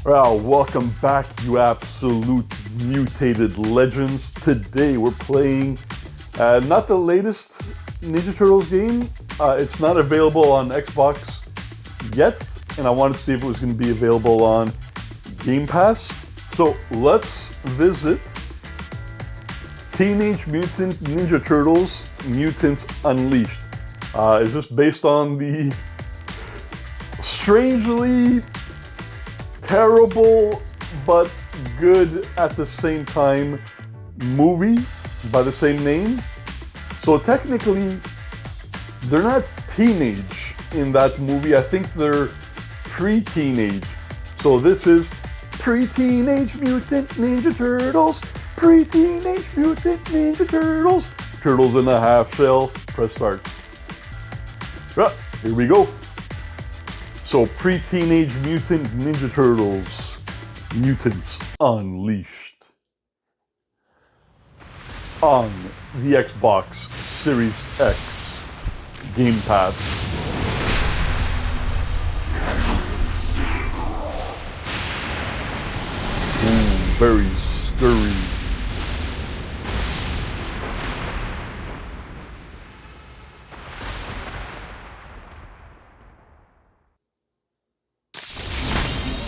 Well, welcome back, you absolute mutated legends. Today we're playing not the latest Ninja Turtles game. It's not available on Xbox yet, and I wanted to see if it was going to be available on Game Pass. So let's visit Teenage Mutant Ninja Turtles Mutants Unleashed. Is this based on the strangely terrible but good at the same time movie by the same name? So technically they're not teenage in that movie. I think they're pre-teenage. So this is Pre-Teenage Mutant Ninja Turtles, Pre-Teenage Mutant Ninja Turtles, Turtles in a Half Shell. Press start. Here we go. So, Pre-Teenage Mutant Ninja Turtles, Mutants Unleashed. On the Xbox Series X Game Pass. Ooh, very scurry.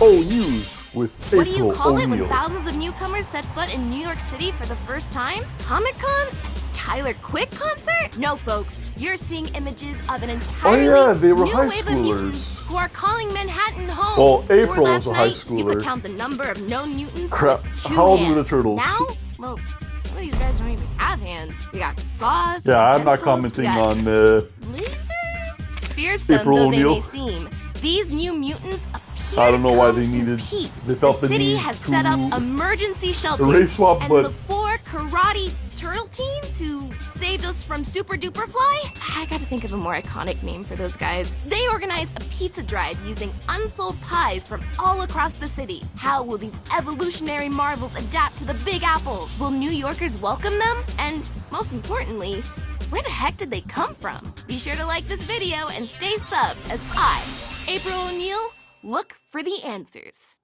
Oh, news with April What do you call it when O'Neil. thousands of newcomers set foot in New York City for the first time? Comic-Con? Tyler Quick concert? No, folks. You're seeing images of an entirely they were new high wave of mutants schoolers. who are calling Manhattan home. Well, April last was a high night, you could schooler. count the number of known mutants Crap. with 2 How old hands. were the Turtles? Now, well, some of these guys don't even have hands. We got claws. Yeah, I'm not tentacles, we commenting got on lizards. Fearsome April though O'Neil. they may seem, these new mutants appear I don't know why to they come in needed. peace. They felt the city need has to set up emergency shelters, race swap, and but the 4 karate turtle teens who saved us from Super Duper Fly. I gotta think of a more iconic name for those guys. They organize a pizza drive using unsold pies from all across the city. How will these evolutionary marvels adapt to the Big Apple? Will New Yorkers welcome them? And most importantly, where the heck did they come from? Be sure to like this video and stay subbed as I, April O'Neil, look for the answers.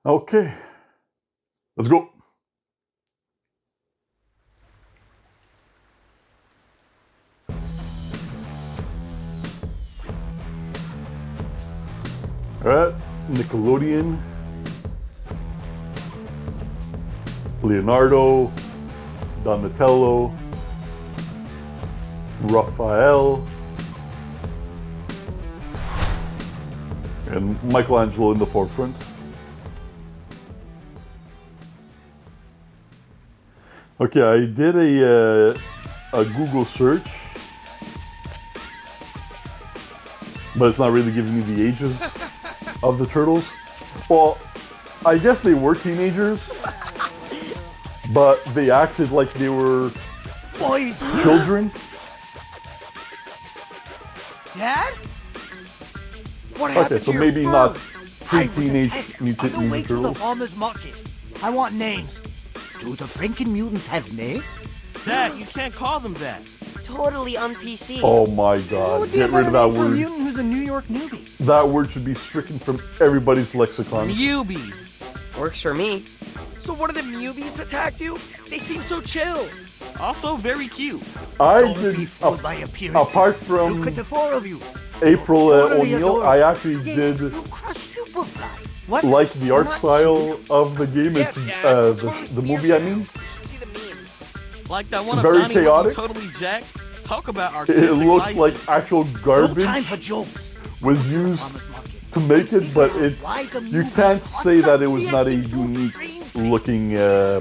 okay. Let's go. Alright, Nickelodeon, Leonardo, Donatello, Raphael, and Michelangelo in the forefront. Okay, I did a Google search, but it's not really giving me the ages of the turtles. Well, I guess they were teenagers, but they acted like they were children. Dad? What happened Okay, so to maybe your not fur? pre-teenage I was a kid Mutant on the way Ninja to the Turtles. farmer's market. I want names. Do the Franken mutants have names? Dad, you can't call them that. Totally on PC. Oh my What god, would be get a rid better of that name for a word. mutant who's a New York newbie? That word should be stricken from everybody's lexicon. Newbie. Works for me. So one of the newbies attacked you? They seem so chill. Also very cute. I Don't be did, fooled by appearance. apart from Look at the 4 of you. April Totally O'Neil, adorable. I actually Yeah, did You crushed Superfly. What? like the art Not style of the game. Yeah, It's Dad, we're the totally movie, I fierce now. mean. You should see the memes. Like that one of Very Donnie chaotic. looking totally jacked. Talk about artistic It looked license. like actual No garbage time for jokes. was used Farmer's market. to make it, but it Why the you movies can't are say that it was not a suddenly acting so unique strange? looking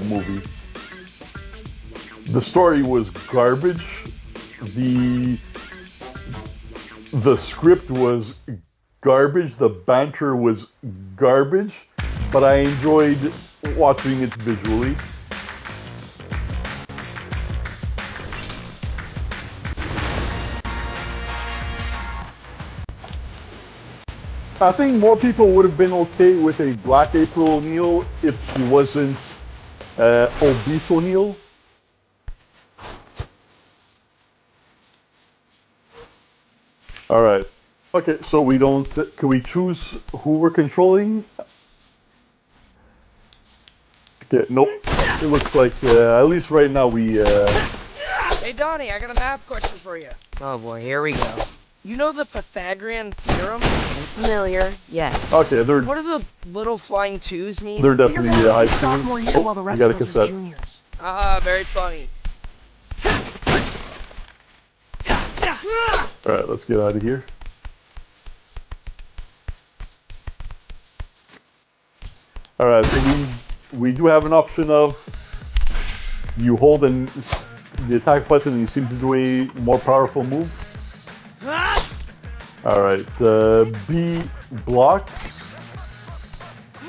movie. The story was garbage. The script was garbage. The banter was garbage, but I enjoyed watching it visually. I think more people would have been okay with a black April O'Neil if she wasn't obese O'Neil. All right, Okay, so we don't. Can we choose who we're controlling? Okay, nope. It looks like at least right now we. Hey, Donnie, I got a math question for you. Oh boy, here we go. You know the Pythagorean theorem? Familiar? Yes. Okay, they're What do the little flying twos mean? they're definitely high sophomore year while the Oh, rest you got of a us are cassette. juniors. Ah, very funny. All right, let's get out of here. All right, so we do have an option of you hold the attack button and you seem to do a more powerful move. All right, B blocks,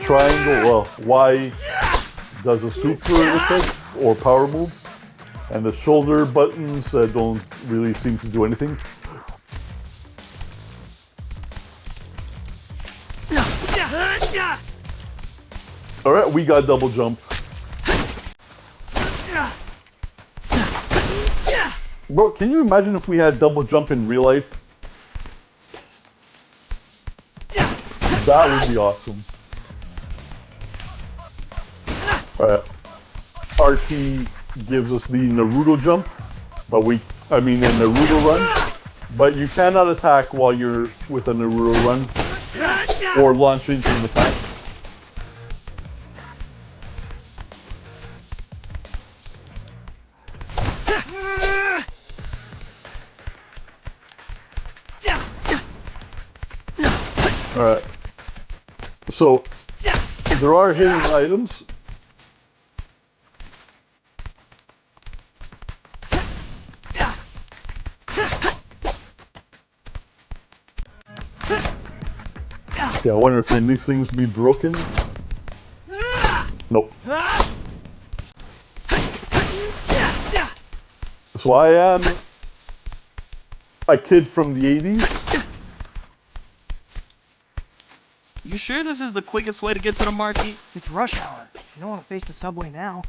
triangle, well, Y does a super attack or power move, and the shoulder buttons don't really seem to do anything. All right, we got double jump. Bro, can you imagine if we had double jump in real life? That would be awesome. Alright. RT gives us the Naruto jump, but a Naruto run. But you cannot attack while you're with a Naruto run or launch into an attack. Alright. So, there are hidden items. Yeah, I wonder if can these things be broken? Nope. So I am a kid from the 80s. You sure this is the quickest way to get to the market? It's rush hour. You don't want to face the subway now.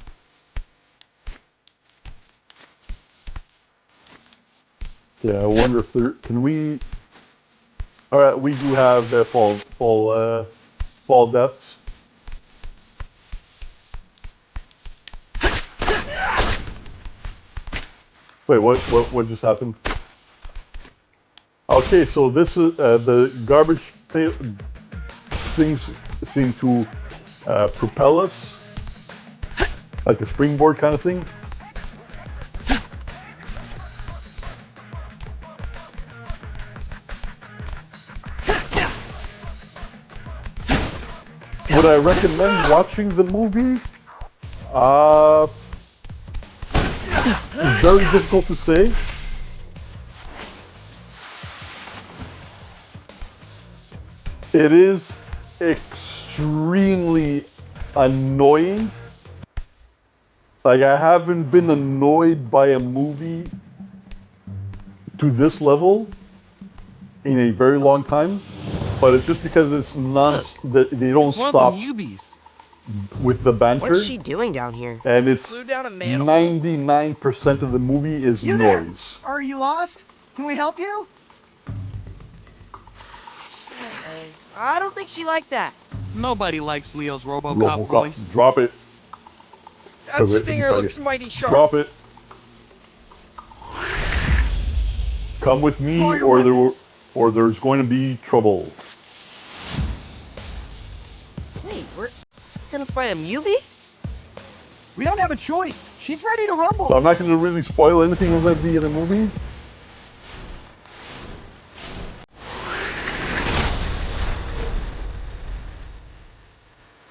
Yeah, I wonder if there can we. All right, we do have fall deaths. Wait, what just happened? Okay, so this is the garbage things seem to propel us like a springboard kind of thing. Would I recommend watching the movie? Very difficult to say. It is extremely annoying. Like, I haven't been annoyed by a movie to this level in a very long time. But it's just because it's that they don't It's one stop of them Ubies. with the banter. What's she doing down here? And it's Flew down a manhole. 99% of the movie is You there? noise. Are you lost? Can we help you? I don't think she liked that. Nobody likes Leo's RoboCop Robocop, voice. drop it. That Okay, stinger okay. looks mighty sharp. Drop it. Come with me, Draw your or weapons. there's going to be trouble. Wait, we're gonna fight a Mubi? We don't have a choice. She's ready to rumble. So I'm not going to really spoil anything that might be in the movie.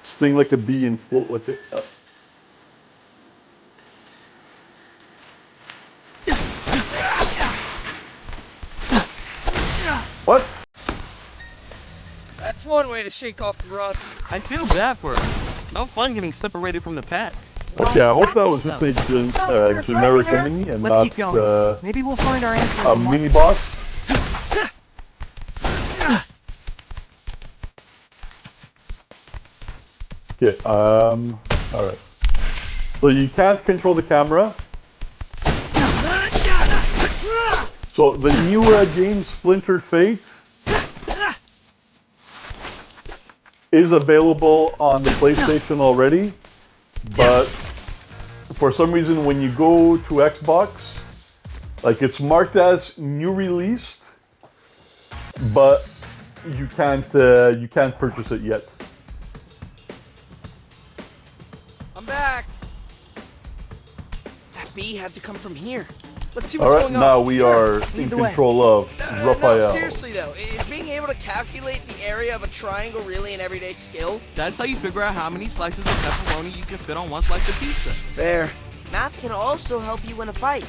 Sting like a bee and float with it. What? That's one way to shake off the rust. I feel bad for her. No fun getting separated from the pack. Okay, I hope that was just a generic enemy and Let's not keep going. Maybe we'll find our answer. a mini boss. Okay, alright. So you can't control the camera. So the new game Splinter Fate is available on the PlayStation already, but for some reason when you go to Xbox, like it's marked as new released, but you can't purchase it yet. I'm back. That bee had to come from here. Let's see All what's right, going on. now we are in Lead the way. control of No, Raphael. seriously though, is being able to calculate the area of a triangle really an everyday skill? That's how you figure out how many slices of pepperoni you can fit on one slice of pizza. Fair. Math can also help you in a fight.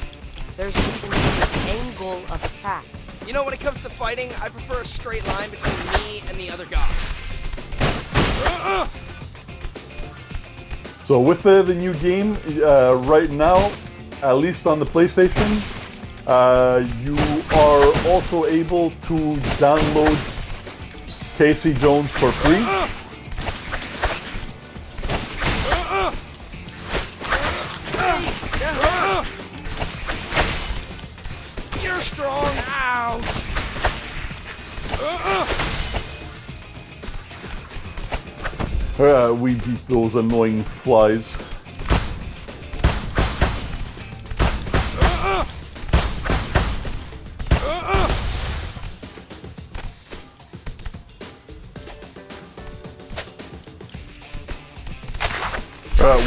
There's a reason to use the angle of attack. You know, when it comes to fighting, I prefer a straight line between me and the other guy. So with the new game, right now, at least on the PlayStation, you are also able to download Casey Jones for free. You're strong. Ouch. We beat those annoying flies.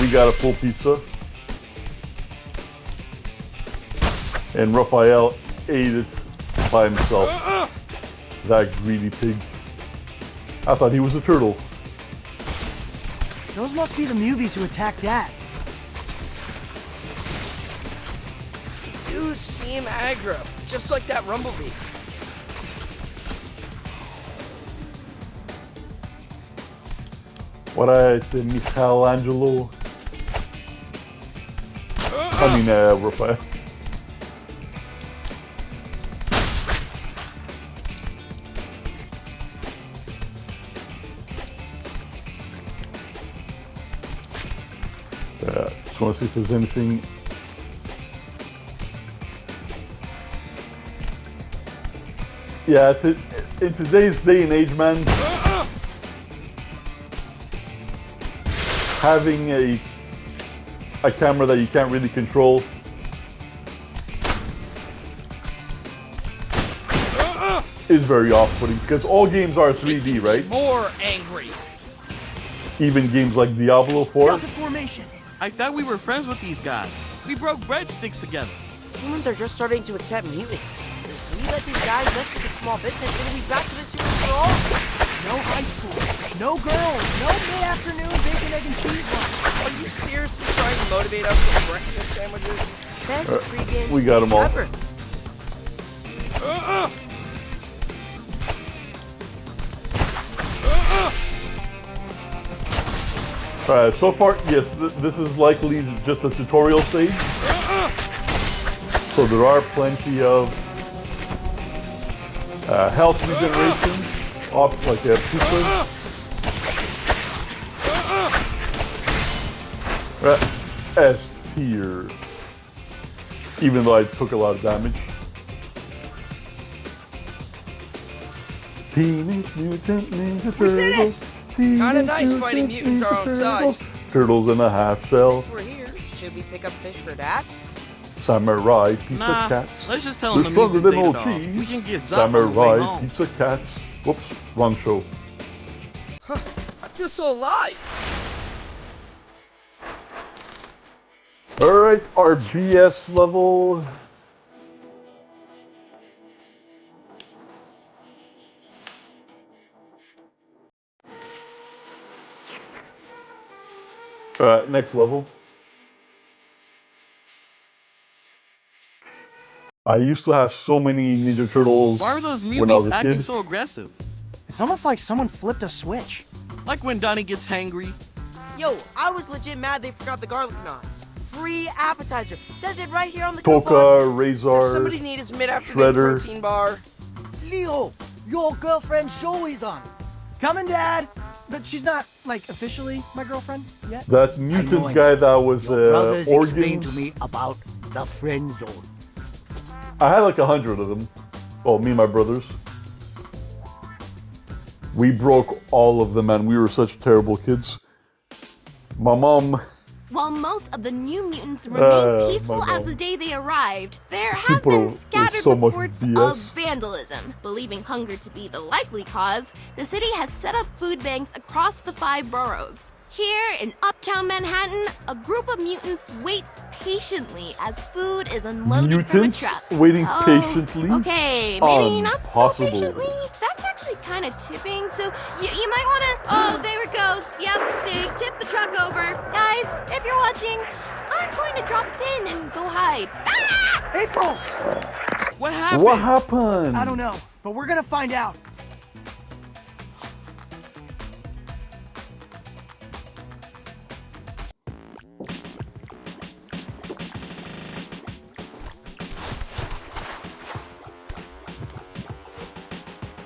We got a full pizza. And Raphael ate it by himself. That greedy pig. I thought he was a turtle. Those must be the Mubies who attacked Dad. They do seem aggro, just like that rumblebee. What Michelangelo? I mean, Raphael. Just want to see if there's anything. Yeah, in today's day and age, man, having a camera that you can't really control is very off-putting because all games are 3D, right? More angry. Even games like Diablo 4. Delta formation. I thought we were friends with these guys. We broke breadsticks together. Humans are just starting to accept mutants. If we let these guys mess with the small business, it'll be back to the super for all. No high school. No girls. No mid-afternoon bacon, egg, and cheese lunch. Are you seriously trying to motivate us with breakfast sandwiches? Best pregame we got 'em all. ever. So far, yes, this is likely just a tutorial stage. So there are plenty of health regeneration, like pizzas. S tier, even though I took a lot of damage. Teenage Mutant Ninja Turtles. Kinda nice fighting mutants our own size. Turtles in a half shell. Since we're here, should we pick up fish for that? Samurai pizza Nah, cats. let's just tell They're them the stronger Mubies than ate old it all. cheese. We can get Zap on the way Samurai home. pizza cats. Whoops, wrong show. I feel so alive. Alright, our BS level. Next level. I used to have so many Ninja Turtles Why are those when I was Mubies a acting kid. so aggressive? It's almost like someone flipped a switch. Like when Donnie gets hangry. Yo, I was legit mad they forgot the garlic knots. Free appetizer. Says it right here on the coupon. Toka, Razor, Does somebody need his mid-afternoon Shredder. protein bar? Leo, your girlfriend Joey's on. Coming, Dad. But she's not, like, officially my girlfriend yet. that mutant guy that was Brothers explained organs. to me about the friend zone. I had like 100 of them. Oh, me and my brothers. We broke all of them, man. We were such terrible kids. My mom... While most of the New Mutants remain peaceful my as mom. the day they arrived, there She have put been up with scattered so much reports BS. of vandalism. Believing hunger to be the likely cause, the city has set up food banks across the 5 boroughs. Here in Uptown Manhattan, a group of mutants waits patiently as food is unloaded from a Mutants truck. waiting Oh, patiently? Okay, maybe not so Impossible. patiently. That's actually kind of tipping, so you might want to... Oh, there it goes. Yep, they tipped the truck over. Guys, if you're watching, I'm going to drop a pin and go hide. Ah! April! What happened? What happened? I don't know, but we're gonna find out.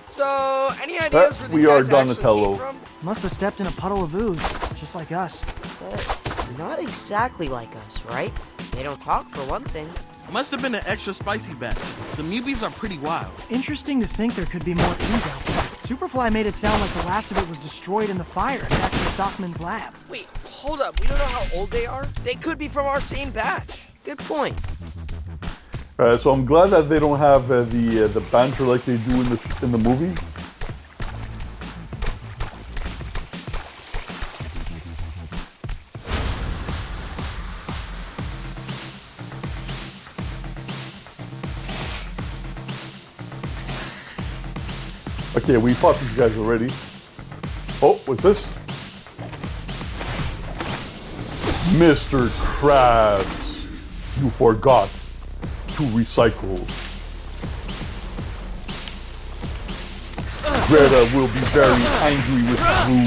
So, any ideas where these we are guys actually Donatello. came from? Must have stepped in a puddle of ooze, just like us. But not exactly like us, right? They don't talk for one thing. Must have been an extra spicy batch. The Mubies are pretty wild. Interesting to think there could be more ooze out there. Superfly made it sound like the last of it was destroyed in the fire at Baxter Stockman's lab. Wait, hold up. We don't know how old they are. They could be from our same batch. Good point. So I'm glad that they don't have the banter like they do in the movie. Okay, we fought these guys already. Oh, what's this? Mr. Krabs, you forgot to recycle. Greta will be very angry with you.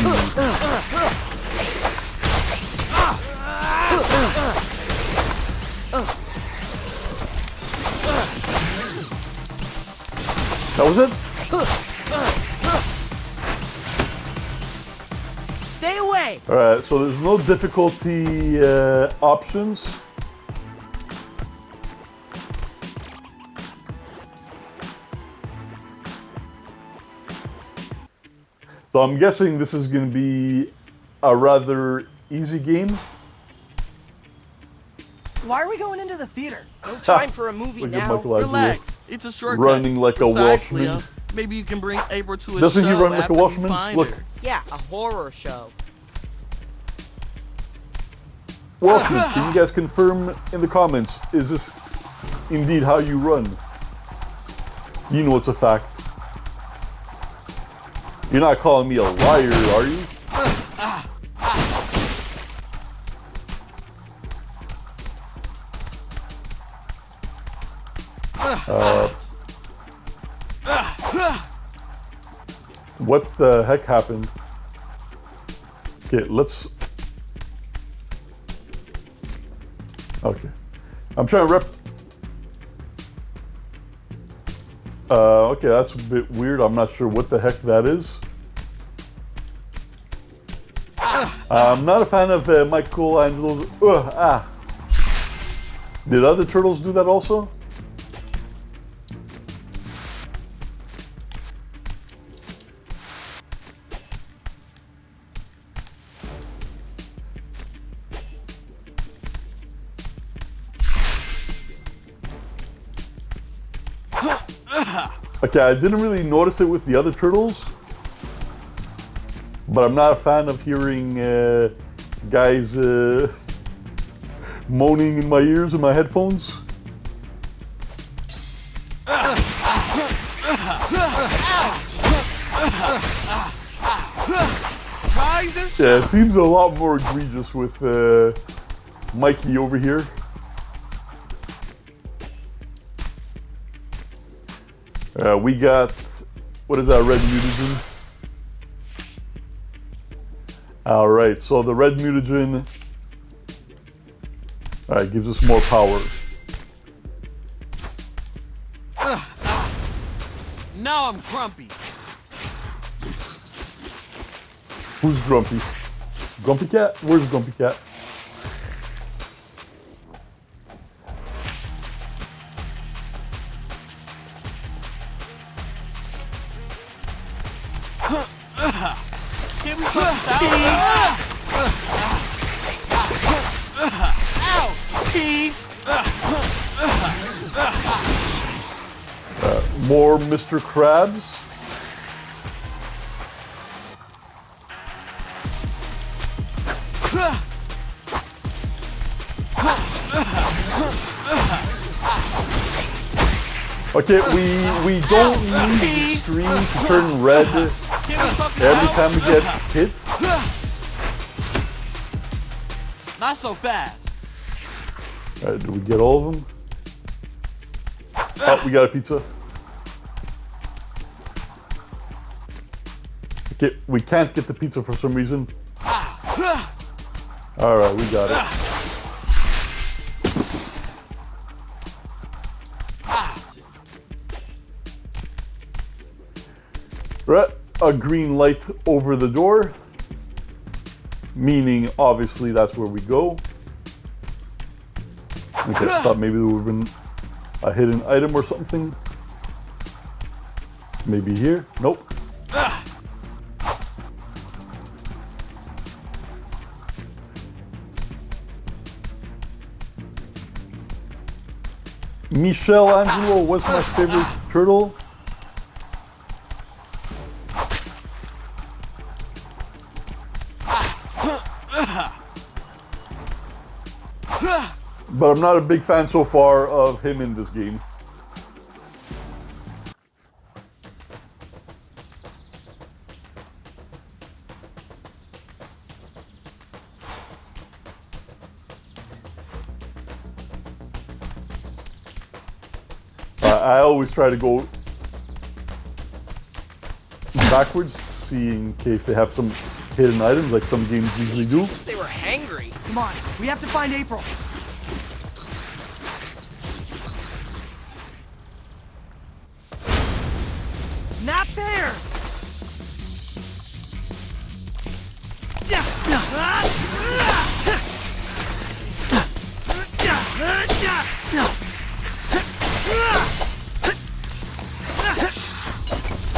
That was it? Stay away! Alright, so there's no difficulty options. So I'm guessing this is going to be a rather easy game. Why are we going into the theater? No time for a movie Look at now. Michael Isaiah. Relax. It's a shortcut. Running like a Besides, Welshman. Leo, maybe you can bring April to a Doesn't show he run like a after you Welshman? find Look. her. Yeah, a horror show. Welshman, can you guys confirm in the comments, is this indeed how you run? You know it's a fact. You're not calling me a liar, are you? What the heck happened? Okay, let's... Okay. I'm trying to rep... okay, that's a bit weird. I'm not sure what the heck that is. I'm not a fan of Michelangelo's... Did other turtles do that also? Okay, I didn't really notice it with the other turtles, but I'm not a fan of hearing guys moaning in my ears in my headphones. Rise and Yeah, it seems a lot more egregious with Mikey over here. We got, what is that, red mutagen? Alright, so the red mutagen, alright, gives us more power. now I'm grumpy. Who's Grumpy? Grumpy Cat? Where's Grumpy Cat? Can't we talk this out? Ow! Peace! More Mr. Krabs. Okay, we don't need the screen to turn red every time we get hit. Not so fast. Alright, did we get all of them? Oh, we got a pizza. Okay, we can't get the pizza for some reason. Alright, we got it. Right, a green light over the door, meaning obviously that's where we go. Okay, I thought maybe there would have been a hidden item or something. Maybe here? Nope. Michelangelo was my favorite turtle. But I'm not a big fan so far of him in this game. I always try to go backwards, see in case they have some hidden items like some games usually do. They were hangry. Come on, we have to find April. Not there!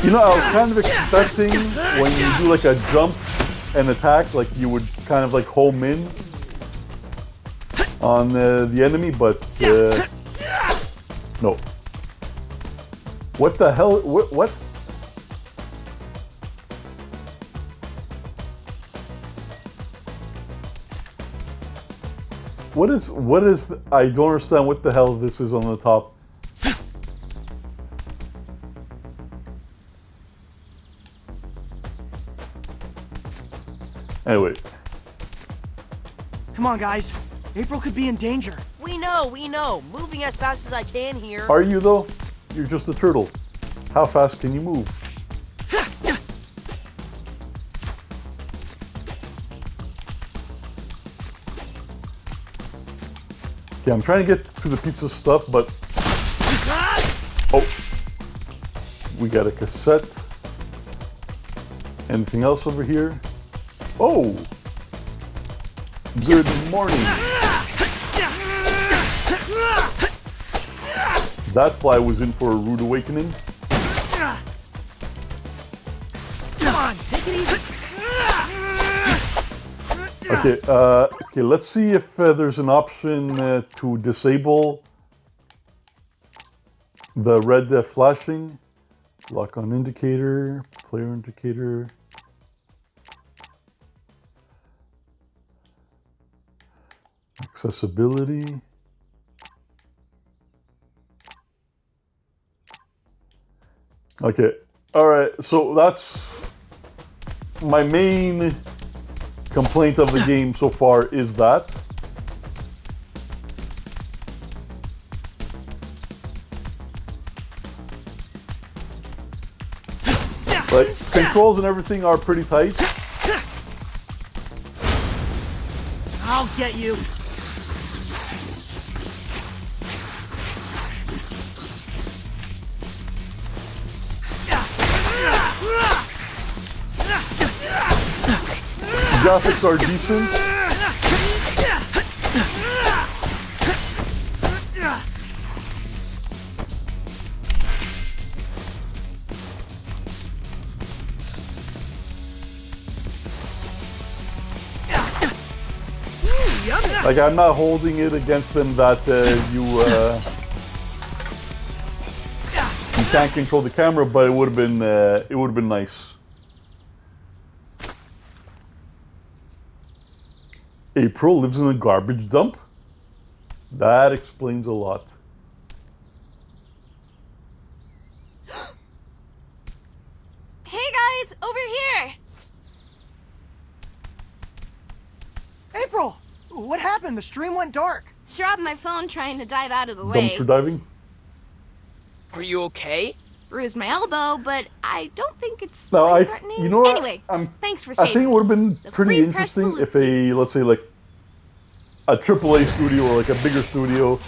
You know, I was kind of expecting when you do like a jump and attack, like you would kind of like home in on the enemy, but no. What the hell? What? What is, I don't understand what the hell this is on the top. Anyway. Come on, guys. April could be in danger. We know. Moving as fast as I can here. Are you though? You're just a turtle. How fast can you move? Okay, I'm trying to get to the pizza stuff, but... Oh. We got a cassette. Anything else over here? Oh! Good morning. That fly was in for a rude awakening. Come on, take it easy. Okay, okay, let's see if there's an option to disable the red flashing. Lock on indicator, player indicator. Accessibility. Okay, all right, so that's my main complaint of the game so far is that. Like, controls and everything are pretty tight. I'll get you. Graphics are decent. Yummy. Like, I'm not holding it against them that you can't control the camera, but it would have been nice. April lives in a garbage dump? That explains a lot. Hey guys, over here! April, what happened? The stream went dark. Dropped my phone trying to dive out of the way. Dumpster diving? Are you okay? Bruised my elbow, but I don't think it's No, life-threatening. you know what? Anyway, thanks for saving I think it would have been The pretty free press interesting if salutes let's say like a AAA studio or like a bigger studio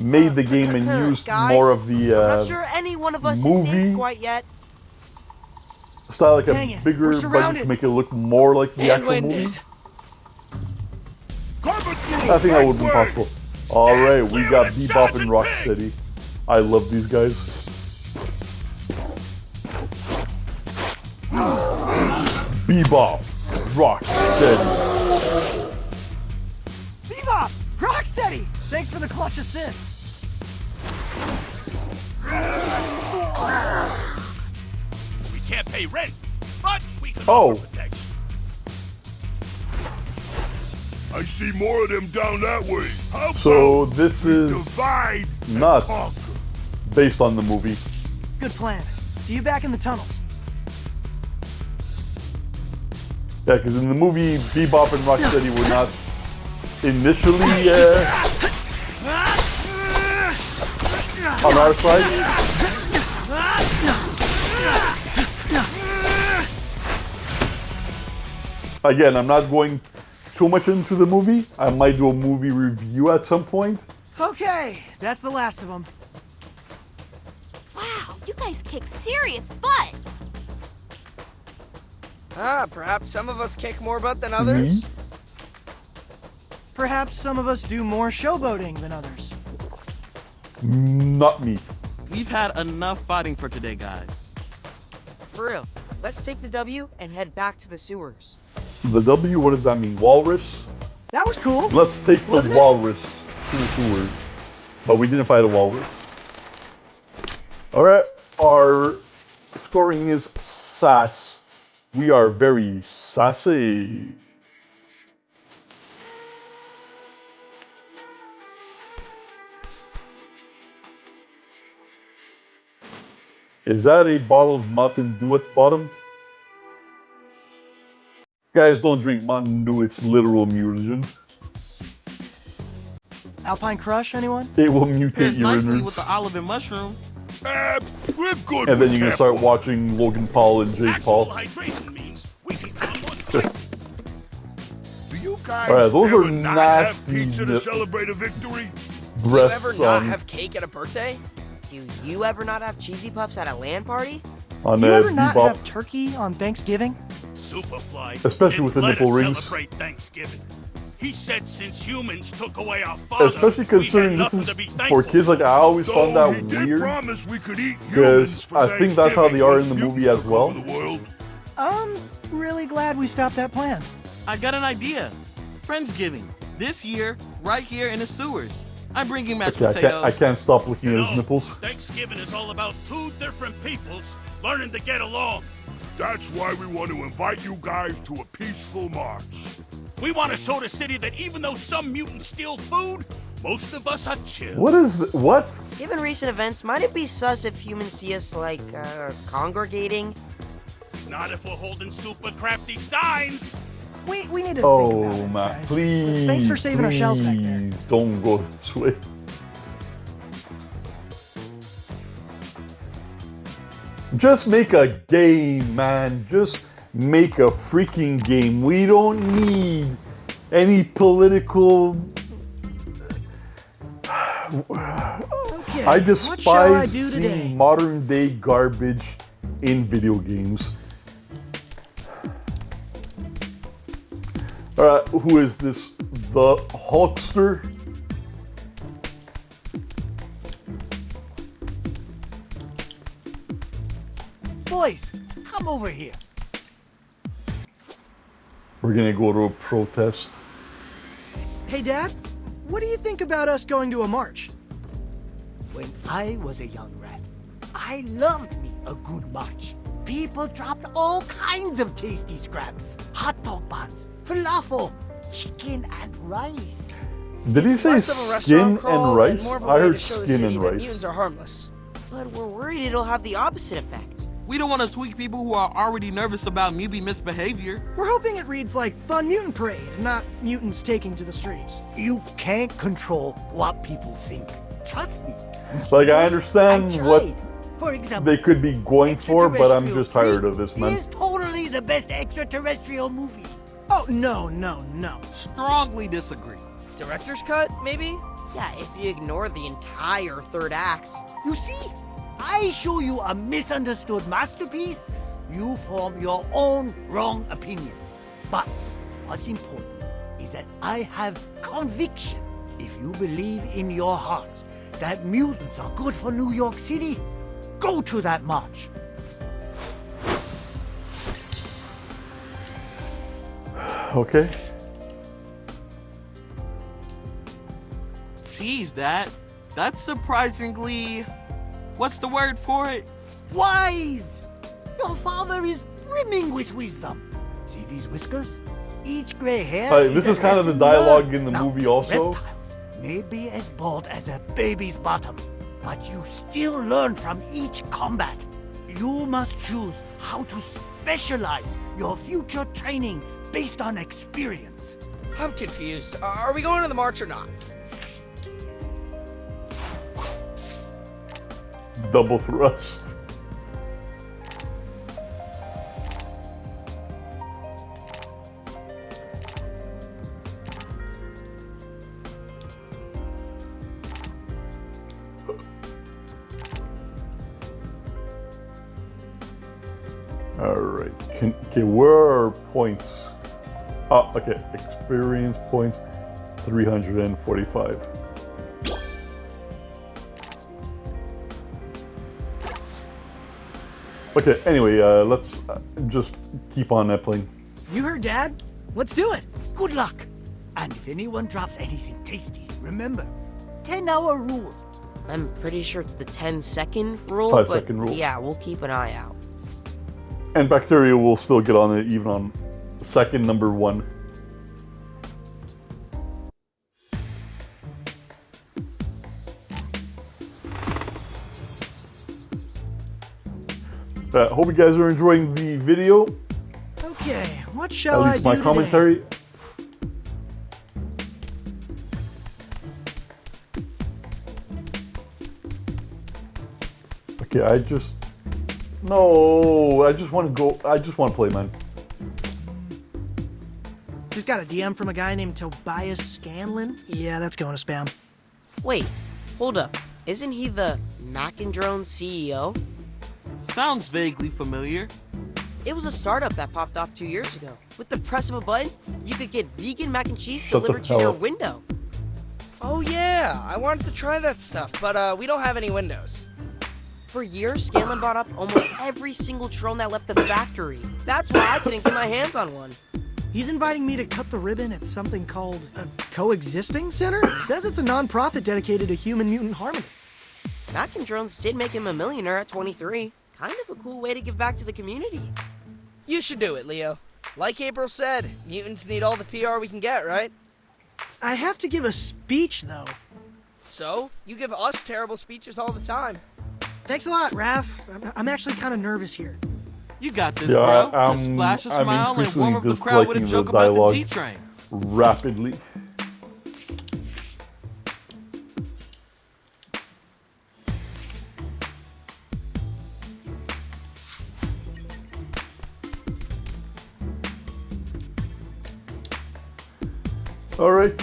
made the game and used Guys, more of the I'm not sure any one of us is movie safe quite yet. style, like Dang a it, bigger we're budget surrounded. to make it look more like the actual Hand-winded. movie. I think that would have been possible. Alright, we got Bebop and Rocksteady. I love these guys. Bebop, Rocksteady. Bebop, Rocksteady. Thanks for the clutch assist. We can't pay rent, but we can Oh. offer protection. I see more of them down that way. How So about this we is divide and not conquer? based on the movie. Good plan. See you back in the tunnels. Yeah, because in the movie, Bebop and Rocksteady were not initially on our side. Again, I'm not going too much into the movie. I might do a movie review at some point. Okay, that's the last of them. Wow, you guys kick serious butt! Perhaps some of us kick more butt than others? Perhaps some of us do more showboating than others. Not me. We've had enough fighting for today, guys. For real, let's take the W and head back to the sewers. The W, what does that mean? Walrus? That was cool. Let's take the Wasn't it? walrus to the sewers. But we didn't fight a walrus. Alright, our scoring is sass. We are very sassy. Is that a bottle of Mountain Dew at the bottom? Guys, don't drink Mountain Dew, it's literal mutagen. Alpine Crush, anyone? It will mutate Pairs your nicely innards. with the olive and mushroom. We're good. And then with you can that start one. watching Logan Paul and Jake Actual Paul. hydration means we can come more spicy. Do you guys Alright, those ever are not nasty have pizza to nip- celebrate a victory? Do you Breasts ever not on, have cake at a birthday? Do you ever not have cheesy puffs at a LAN party? on Do you ever not Bebop. have turkey on Thanksgiving? Superfly. Especially with the didn't let nipple us rings. Celebrate Thanksgiving. He said since humans took away our father, Especially considering we this had is nothing to be for thankful kids, like I always So found that he did weird. promise we could eat Because humans for I think that's how they are in the Thanksgiving movie once as well. mutants took over the world. I'm really glad we stopped that plan. I got an idea. Friendsgiving. This year, right here in the sewers. I'm bringing mashed Okay, potatoes. I can't stop looking You at know, his nipples. Thanksgiving is all about two different peoples learning to get along. That's why we want to invite you guys to a peaceful march. We want to show the city that even though some mutants steal food, most of us are chill. What is the, what? Given recent events, might it be sus if humans see us, like, congregating? Not if we're holding super crafty signs. We need to think Oh about it, my, guys. please. Thanks for saving our shells back there. Please don't go this way. Just make a game, man. Just make a freaking game. We don't need any political. Okay, I what shall I despise do today? seeing modern day garbage in video games. Alright, who is this? The Hulkster? Boys, come over here. We're gonna go to a protest. Hey, Dad, what do you think about us going to a march? When I was a young rat, I loved me a good march. People dropped all kinds of tasty scraps. Hot dog buns, falafel, chicken and rice. Did he It's say less of a skin restaurant crawl and rice? more of a I way heard to show the skin city and that rice. mutants are harmless. But we're worried it'll have the opposite effect. We don't want to tweak people who are already nervous about mutant misbehavior. We're hoping it reads like Fun Mutant Parade and not mutants taking to the streets. You can't control what people think. Trust me. Like, I understand I what tried. For example, they could be going for, but I'm Extraterrestrial just tired 3 of this, man. is totally the best extraterrestrial movie. Oh, no. Strongly disagree. Director's cut, maybe? Yeah, if you ignore the entire third act. You see, I show you a misunderstood masterpiece, you form your own wrong opinions. But what's important is that I have conviction. If you believe in your heart that mutants are good for New York City, go to that march. Okay. Geez, Dad. That's surprisingly... What's the word for it? Wise! Your father is brimming with wisdom. See these whiskers? Each gray hair. This is a kind of the lesson dialogue learned. in the Now, movie also. Reptile may be as bald as a baby's bottom, but you still learn from each combat. You must choose how to specialize your future training based on experience. I'm confused. Are we going to the march or not? Double thrust. Alright. Okay, where are points? Ah, okay. Experience points 345. Okay, anyway, let's just keep on playing. You heard, Dad? Let's do it. Good luck. And if anyone drops anything tasty, remember, 10-hour rule. I'm pretty sure it's the 10-second rule. 5-second rule. Yeah, we'll keep an eye out. And bacteria will still get on it even on second number 1. Hope you guys are enjoying the video. Okay, what shall At I least do my today? commentary. Okay, I just want to go. I just want to play, man. Just got a DM from a guy named Tobias Scanlon. Yeah, that's going to spam. Wait, hold up. Isn't he the Mac and Drone CEO? Sounds vaguely familiar. It was a startup that popped off 2 years ago. With the press of a button, you could get vegan mac and cheese Shut the delivered to hell your up. window. Oh yeah, I wanted to try that stuff, but we don't have any windows. For years, Scanlon bought up almost every single drone that left the factory. That's why I couldn't get my hands on one. He's inviting me to cut the ribbon at something called a coexisting center. Says it's a non-profit dedicated to human-mutant harmony. Mac and Drones did make him a millionaire at 23. Kind of a cool way to give back to the community. You should do it, Leo. Like April said, mutants need all the PR we can get, right? I have to give a speech, though. So, you give us terrible speeches all the time. Thanks a lot, Raph. I'm actually kind of nervous here. You got this, Yeah, bro. Just flash a I'm smile and warm up the increasingly crowd with a disliking joke the about the dialogue. G-Train. Rapidly. All right.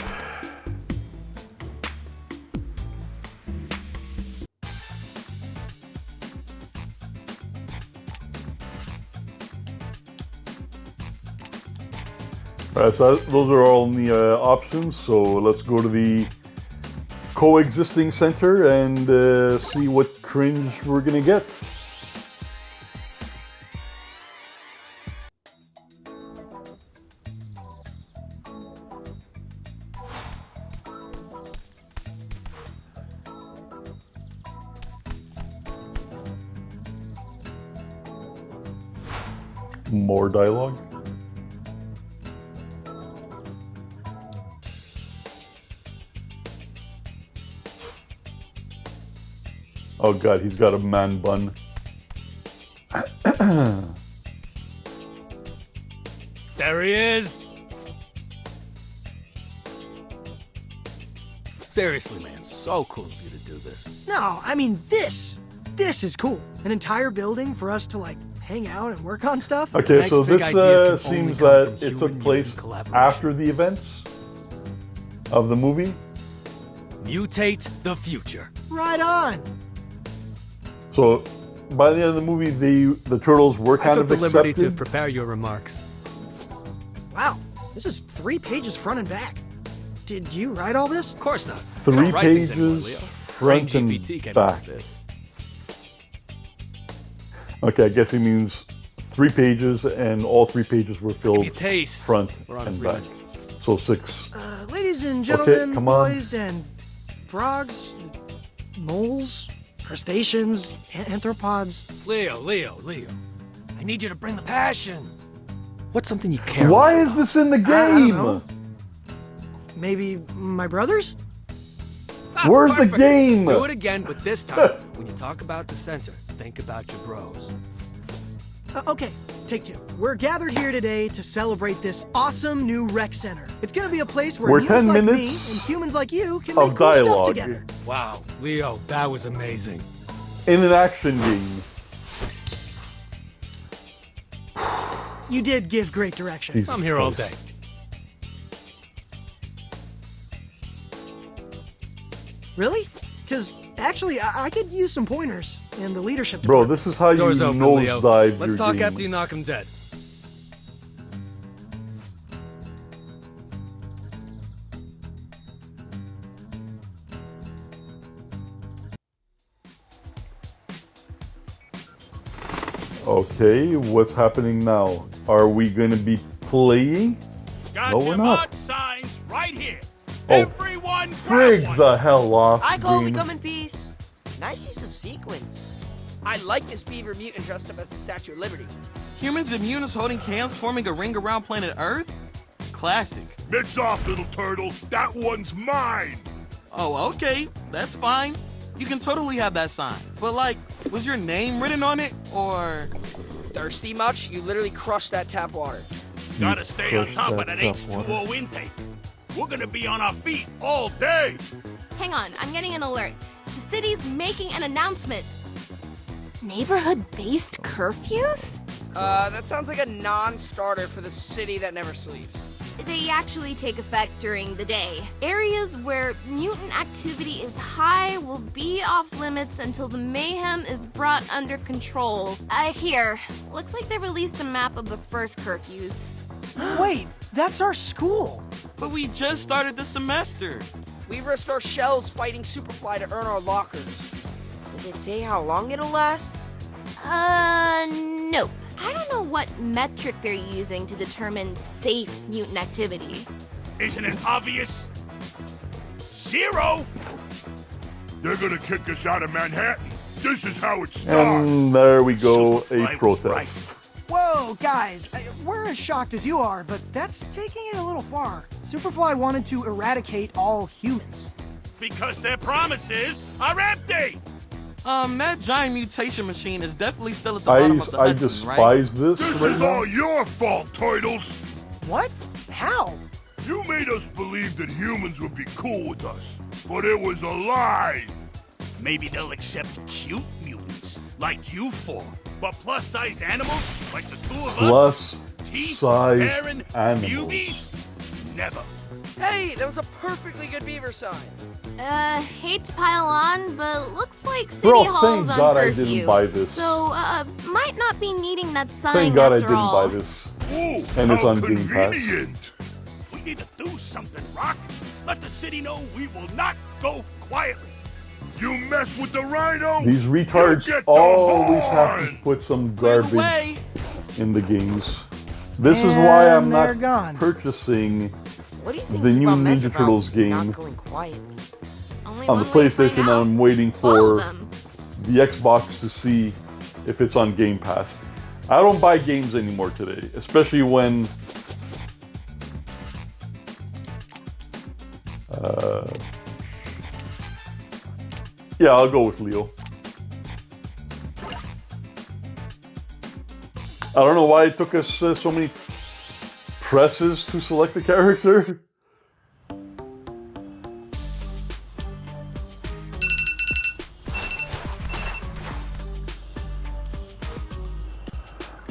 Alright, so those are all the options, so let's go to the coexisting center and see what cringe we're gonna get. More dialogue. Oh god, he's got a man bun. There he is! Seriously, man, so cool of you to do this. No, I mean this. This is cool. An entire building for us to like hang out and work on stuff. Okay, Next so big this idea can seems only come that from it you took and place mutant collaboration. after the events of the movie. Mutate the future. Right on. So by the end of the movie, the turtles were I kind took of the liberty to accepted. prepare your remarks. Wow, this is 3 pages front and back. Did you write all this? Of course not. 3 pages front and GPT came up back. with this. Okay, I guess he means 3 pages, and all 3 pages were filled Give me a taste. front We're on and 3 back. minutes. So 6. Ladies and gentlemen, come on. boys and frogs, moles, crustaceans, anthropods. Leo. I need you to bring the passion. What's something you care Why about? is this in the I don't game? know. Maybe my brothers? Ah, Where's the perfect. game? Do it again, but this time, when you talk about the center, think about your bros. Okay, take 2. We're gathered here today to celebrate this awesome new rec center. It's gonna be a place where We're mutants 10 like me minutes and humans like you can of make cool stuff dialogue. together. Wow, Leo, that was amazing. In an action game. You did give great direction. Jesus I'm here all Christ. day. Really? Because actually, I could use some pointers in the leadership Bro, department. this is how you Doors open, Leo. nosedive Let's your talk game. after you knock him dead. Okay, what's happening now? Are we gonna be playing? Got No, we're your not. mark signs right here. Oh, Everyone Frig grab one. the hell off, I call we game. come in peace. Nice use of sequins. I like this beaver mutant dressed up as the Statue of Liberty. Humans and mutants holding hands forming a ring around planet Earth? Classic. Mix off, little turtle. That one's mine. Oh, okay. That's fine. You can totally have that sign. But like, was your name written on it? Or... Thirsty much? You literally crushed that tap water. Gotta stay on crushed top of that that tap H2O intake. We're gonna be on our feet all day. Hang on, I'm getting an alert. The city's making an announcement. Neighborhood-based curfews? That sounds like a non-starter for the city that never sleeps. They actually take effect during the day. Areas where mutant activity is high will be off limits until the mayhem is brought under control. Here. Looks like they released a map of the first curfews. Wait, that's our school. But we just started the semester. We risked our shells fighting Superfly to earn our lockers. Does it say how long it'll last? Nope. I don't know what metric they're using to determine safe mutant activity. Isn't it obvious? 0. They're gonna kick us out of Manhattan. This is how it starts. And there we go, Superfly a was protest. Whoa, guys, we're as shocked as you are, but that's taking it a little far. Superfly wanted to eradicate all humans. Because their promises are empty. That giant mutation machine is definitely still at the bottom of the I Hudson, despise this This right is now. all your fault, Turtles. What? How? You made us believe that humans would be cool with us, but it was a lie. Maybe they'll accept cute mutants like you four, but plus-size animals like the two of us, Teeth, Plus-size Aaron, animals. Mubies, never. Hey, that was a perfectly good beaver sign. Hate to pile on, but looks like City Bro, Hall's thank on God I curfew. didn't buy this. So, might not be needing that sign Thank God I after didn't all. buy this. Ooh, And it's how on Game Pass. convenient. We need to do something, Rock. Let the city know we will not go quietly. You mess with the Rhino, These you retards get the always have to horn. put some Clear the garbage way. in the games. This is why I'm And they're not gone. purchasing What do you think the new Bebop meant Ninja about Turtles game not going quietly? Only on the one way to find PlayStation. out. I'm waiting All for of them. the Xbox to see if it's on Game Pass. I don't buy games anymore today, especially when yeah, I'll go with Leo. I don't know why it took us so many presses to select the character.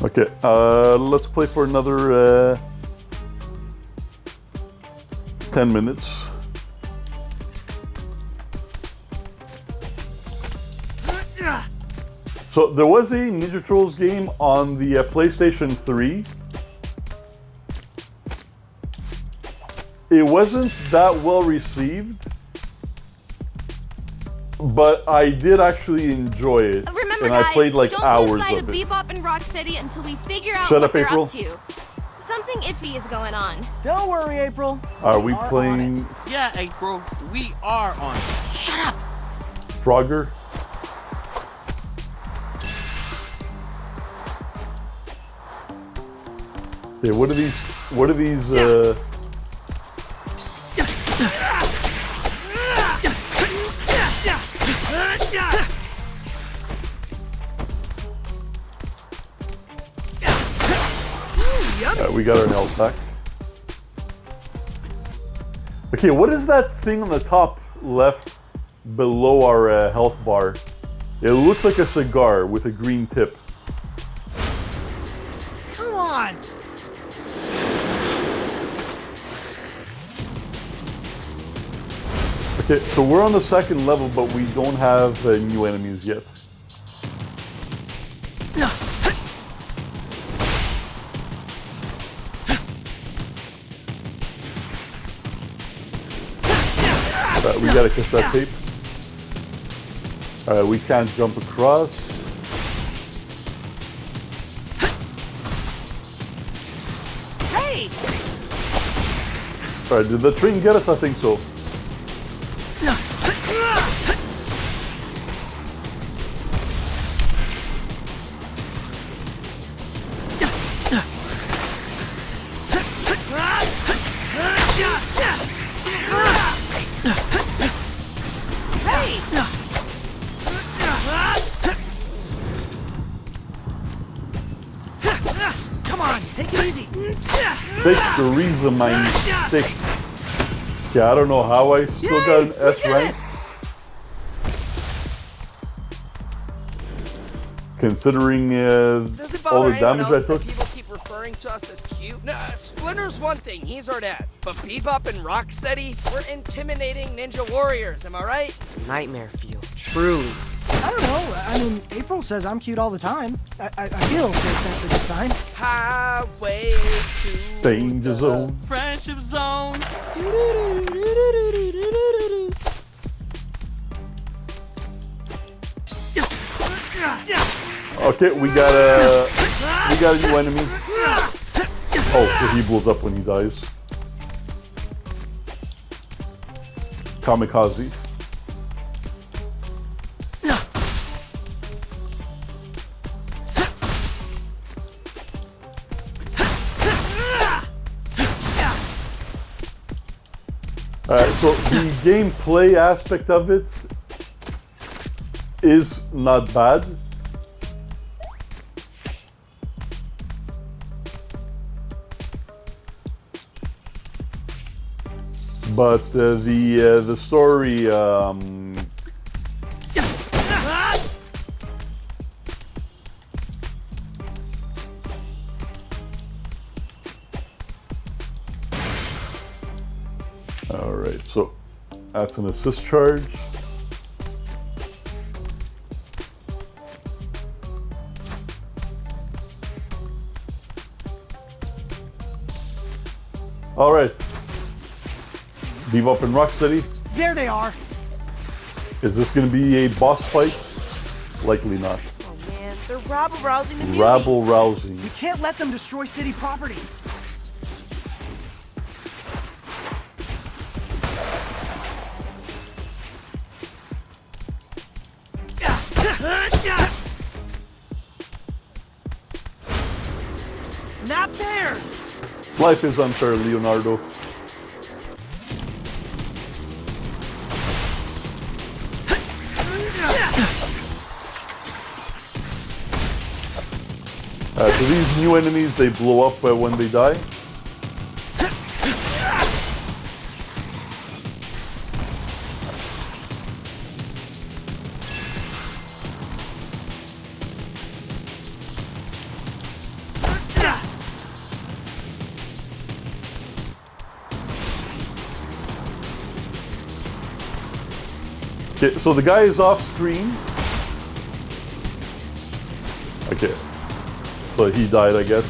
Okay, let's play for another 10 minutes. So there was a Ninja Turtles game on the PlayStation 3. It wasn't that well received, but I did actually enjoy it. Remember, and guys, I played like don't hours lose sight of of it. Bebop and Rocksteady until we figure out Shut what up, they're April. up to. Something iffy is going on. Don't worry, April. Are we on playing it. Yeah, April, we are on it. Shut up! Frogger? Okay, what are these? What are these? We got our health back. Okay, what is that thing on the top left below our health bar? It looks like a cigar with a green tip. Come on. Okay, so we're on the second level, but we don't have new enemies yet. We got a cassette tape. We can't jump across. Hey! Alright, did the train get us? I think so. Come on, take it easy. Take the reason my stick. Yeah, I don't know how I still got an S rank. Considering Does it all bother the anyone damage I else that took. people keep referring to us as cute? Nah, Splinter's one thing, he's our dad. But Bebop and Rocksteady, we're intimidating ninja warriors, am I right? Nightmare fuel, truly. I don't know. I mean, April says I'm cute all the time. I feel that that's a good sign. Highway to Danger the zone. Friendship zone. Okay, we got a new enemy. Oh, so he blows up when he dies. Kamikaze. So the gameplay aspect of it is not bad. But the story Alright, so that's an assist charge. Alright. Bebop and Rocksteady. There they are. Is this going to be a boss fight? Likely not. Oh man, they're rabble-rousing the mutants. Rabble-rousing. We can't let them destroy city property. Life is unfair, Leonardo. So these new enemies, they blow up when they die. Okay, so the guy is off screen. Okay. So he died, I guess.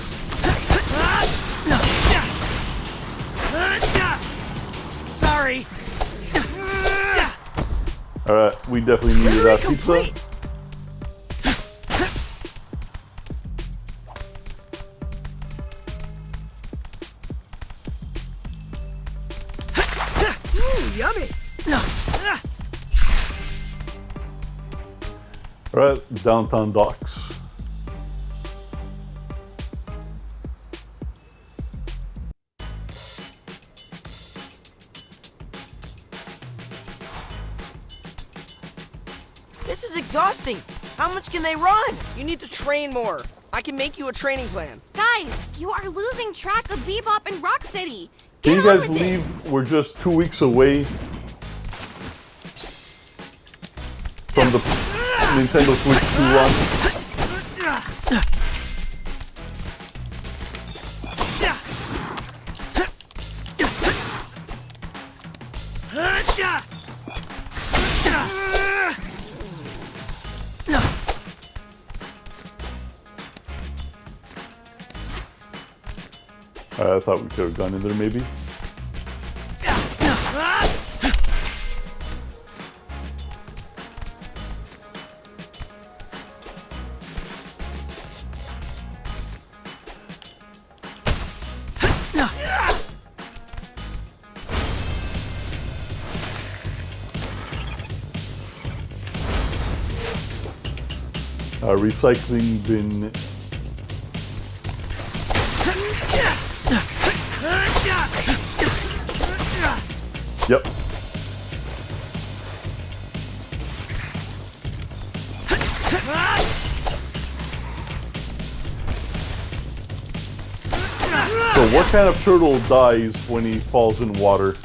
Sorry. Alright, we definitely needed that pizza. Yummy. Alright, downtown docks. This is exhausting. How much can they run? You need to train more. I can make you a training plan. Guys, you are losing track of Bebop and Rocksteady. Can Get you on guys with it. believe we're just 2 weeks away from the Nintendo Switch 2 launch? I thought we could have gone in there maybe. Recycling bin. Yep. So what kind of turtle dies when he falls in water?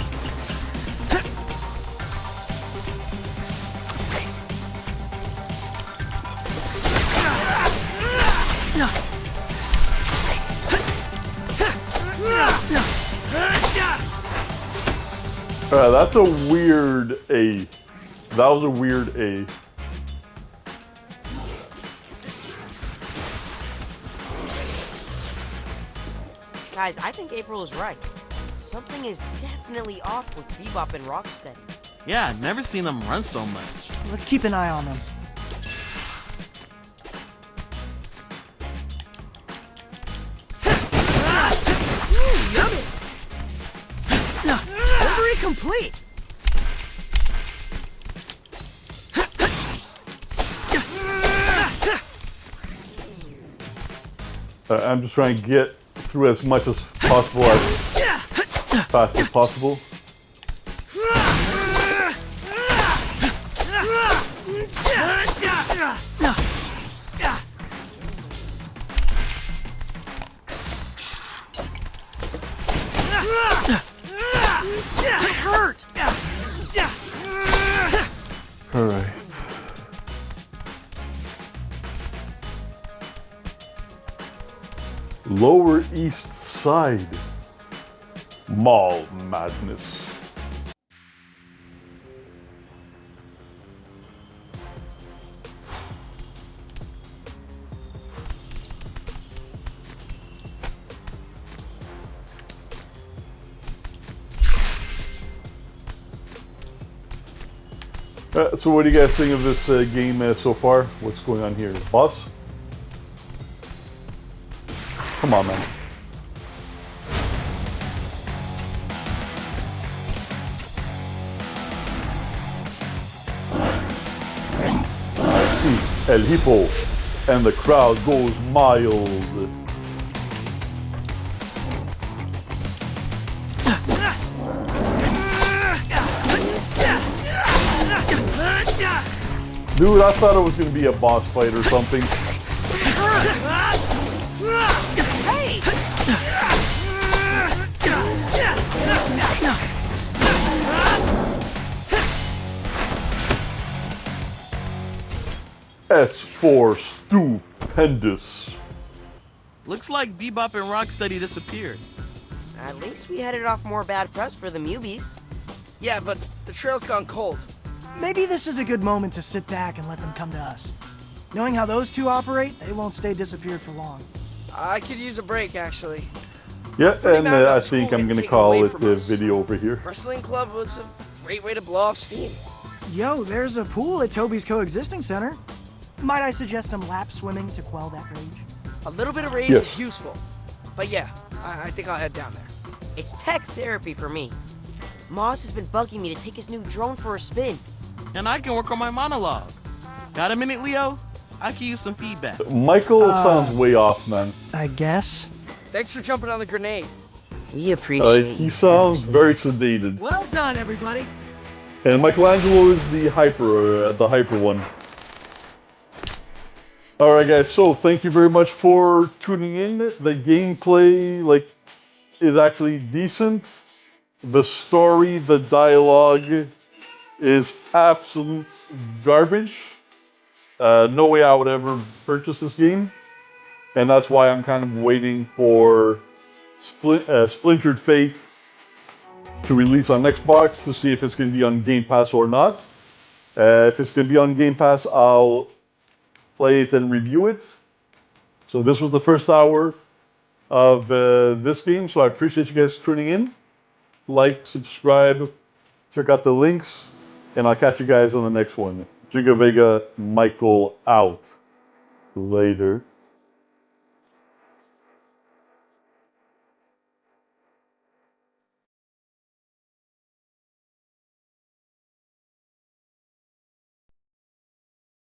That's a weird A. That was a weird A. Guys, I think April is right. Something is definitely off with Bebop and Rocksteady. Yeah, I've never seen them run so much. Let's keep an eye on them. Yummy. Delivery complete. I'm just trying to get through as much as possible, as fast as possible. It hurt. All right. Lower East Side. Mall madness. So what do you guys think of this game so far? What's going on here? Boss? Come on, man. I see El Hippo, and the crowd goes mild. Dude, I thought it was gonna be a boss fight or something. Hey! S4 stupendous. Looks like Bebop and Rocksteady disappeared. At least we headed off more bad press for the Mubies. Yeah, but the trail's gone cold. Maybe this is a good moment to sit back and let them come to us. Knowing how those two operate, they won't stay disappeared for long. I could use a break, actually. Yeah, and mad about I school think I'm getting gonna taken call away it from the us. video over here. Wrestling club was a great way to blow off steam. Yo, there's a pool at Toby's coexisting center. Might I suggest some lap swimming to quell that rage? A little bit of rage Yes. is useful. But yeah, I think I'll head down there. It's tech therapy for me. Moss has been bugging me to take his new drone for a spin. And I can work on my monologue. Got a minute, Leo? I can use some feedback. Michael sounds way off, man. I guess. Thanks for jumping on the grenade. We appreciate He sounds very sedated. Well done, everybody. And Michelangelo is the hyper one. Alright guys, so thank you very much for tuning in. The gameplay, is actually decent. The story, the dialogue is absolute garbage. No way I would ever purchase this game. And that's why I'm kind of waiting for Splintered Fate to release on Xbox to see if it's going to be on Game Pass or not. If it's going to be on Game Pass, I'll play it and review it. So this was the first hour of this game, so I appreciate you guys tuning in. Like, subscribe, check out the links, and I'll catch you guys on the next one. Giga Vega, Michael out. Later.